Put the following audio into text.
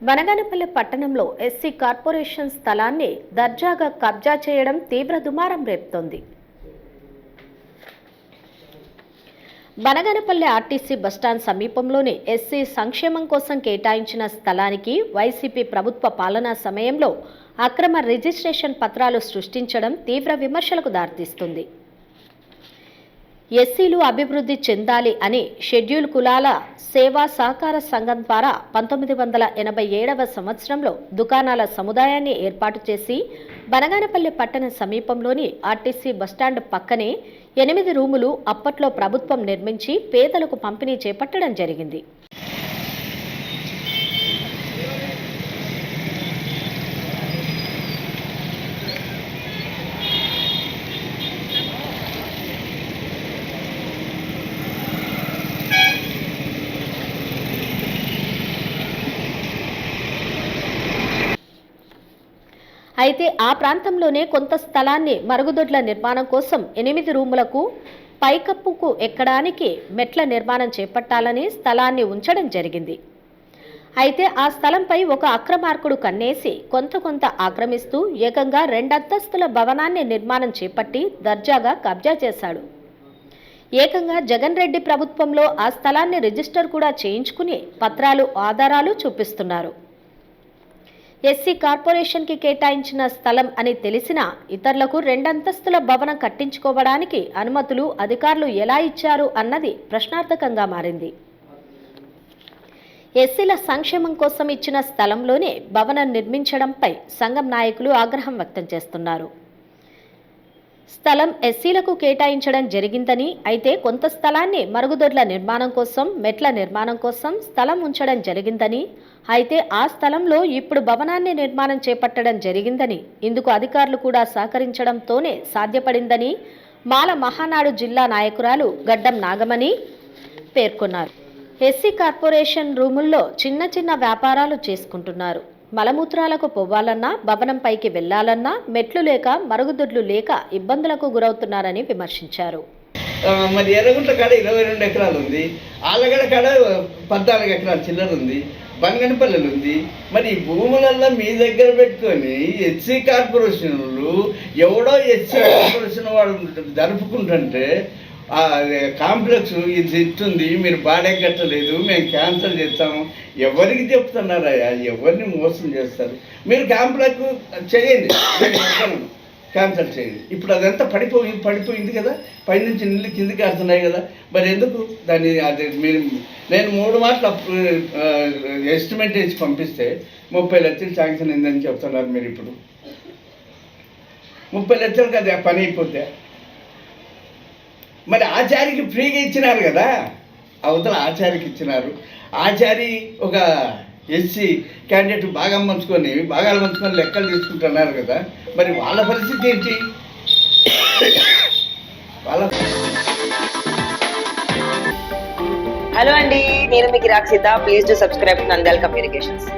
బనగానపల్లి పట్టణంలో SC corporation స్థలాన్ని దర్జాగా కబ్జా చేయడం తీవ్ర దుమారం రేపుతోంది. బనగానపల్లి ఆర్టీసీ బస్టాండ్ సమీపంలోని ఎస్సీ సంక్షేమం కోసం కేటాయించిన స్థలానికి వైసీపీ ప్రభుత్వ పాలనా సమయంలో అక్రమ రిజిస్ట్రేషన్ పత్రాలు సృష్టించడం తీవ్ర విమర్శలకు దారితీస్తుంది. ఎస్సీలు అభివృద్ధి చెందాలి అని షెడ్యూల్ కులాల సేవా సహకార సంఘం ద్వారా 1987వ సంవత్సరంలో దుకాణాల సముదాయాన్ని ఏర్పాటు చేసి బనగానపల్లి పట్టణ సమీపంలోని ఆర్టీసీ బస్టాండ్ పక్కనే 8 రూములు అప్పట్లో ప్రభుత్వం నిర్మించి పేదలకు పంపిణీ చేపట్టడం జరిగింది. అయితే ఆ ప్రాంతంలోనే కొంత స్థలాన్ని మరుగుదొడ్ల నిర్మాణం కోసం 8 రూములకు పైకప్పుకు ఎక్కడానికి మెట్ల నిర్మాణం చేపట్టాలని స్థలాన్ని ఉంచడం జరిగింది. అయితే ఆ స్థలంపై ఒక అక్రమార్కుడు కన్నేసి కొంత ఆక్రమిస్తూ ఏకంగా 2 అంతస్తుల భవనాన్ని నిర్మాణం చేపట్టి దర్జాగా కబ్జా చేశాడు. ఏకంగా జగన్ రెడ్డి ప్రభుత్వంలో ఆ స్థలాన్ని రిజిస్టర్ కూడా చేయించుకుని పత్రాలు ఆధారాలు చూపిస్తున్నారు. ఎస్సీ కార్పొరేషన్కి కేటాయించిన స్థలం అని తెలిసినా ఇతరులకు 2 అంతస్తుల భవనం కట్టించుకోవడానికి అనుమతులు అధికారులు ఎలా ఇచ్చారు అన్నది ప్రశ్నార్థకంగా మారింది. ఎస్సీల సంక్షేమం కోసం ఇచ్చిన స్థలంలోనే భవనం నిర్మించడంపై సంఘం నాయకులు ఆగ్రహం వ్యక్తం చేస్తున్నారు. స్థలం ఎస్సీలకు కేటాయించడం జరిగిందని, అయితే కొంత స్థలాన్ని మరుగుదొడ్ల నిర్మాణం కోసం మెట్ల నిర్మాణం కోసం స్థలం ఉంచడం జరిగిందని, అయితే ఆ స్థలంలో ఇప్పుడు భవనాన్ని నిర్మాణం చేపట్టడం జరిగిందని, ఇందుకు అధికారులు కూడా సహకరించడంతోనే సాధ్యపడిందని మాల మహానాడు జిల్లా నాయకురాలు గడ్డం నాగమణి పేర్కొన్నారు. ఎస్సీ కార్పొరేషన్ రూముల్లో చిన్న వ్యాపారాలు చేసుకుంటున్నారు. మలమూత్రాలకు పోవాలన్నా భవనం పైకి వెళ్లాలన్నా మెట్లు లేక మరుగుదొడ్లు లేక ఇబ్బందులకు గురవుతున్నారని విమర్శించారు. మరి ఎర్రగుంట కాడ 22 ఎకరాలు ఉంది, ఆలగడ కాడ 14 ఎకరాల చిల్లర ఉంది, బనగానపల్లిలో ఉంది. మరి భూములల్లో మీ దగ్గర పెట్టుకొని ఎస్సీ కార్పొరేషన్లు ఎవడో ఎస్సీ కార్పొరేషన్ వాడు జరుపుకుంటుంటే కాంప్లెక్స్ ఇది ఇస్తుంది, మీరు బాడే కట్టలేదు, మేము క్యాన్సల్ చేస్తాము. ఎవరికి చెప్తున్నారయ్యా? ఎవరిని మోసం చేస్తారు? మీరు కాంప్లెక్స్ చేయండి, క్యాన్సల్ చేయండి. ఇప్పుడు అదంతా పడిపోయింది కదా, పైనుంచి నీళ్ళు కిందికి ఆడుతున్నాయి కదా. మరి ఎందుకు దాన్ని నేను 3 మాటలు ఎస్టిమేట్ వేసి పంపిస్తే 30 లక్షలు శాంక్షన్ అయిందని చెప్తున్నారు. మీరు ఇప్పుడు 30 లక్షలు కదా పని అయిపోతే. మరి ఆచారికి ఫ్రీగా ఇచ్చినారు కదా, అవతల ఆచారికి ఇచ్చినారు. ఆచారి ఒక ఎస్సీ క్యాండిడేట్ భాగాలు పంచుకొని లెక్కలు తీసుకుంటున్నారు కదా. మరి వాళ్ళ పరిస్థితి ఏంటి? హలో అండి, నేను మీకు Rakshitha. Please do subscribe Nandyal communications.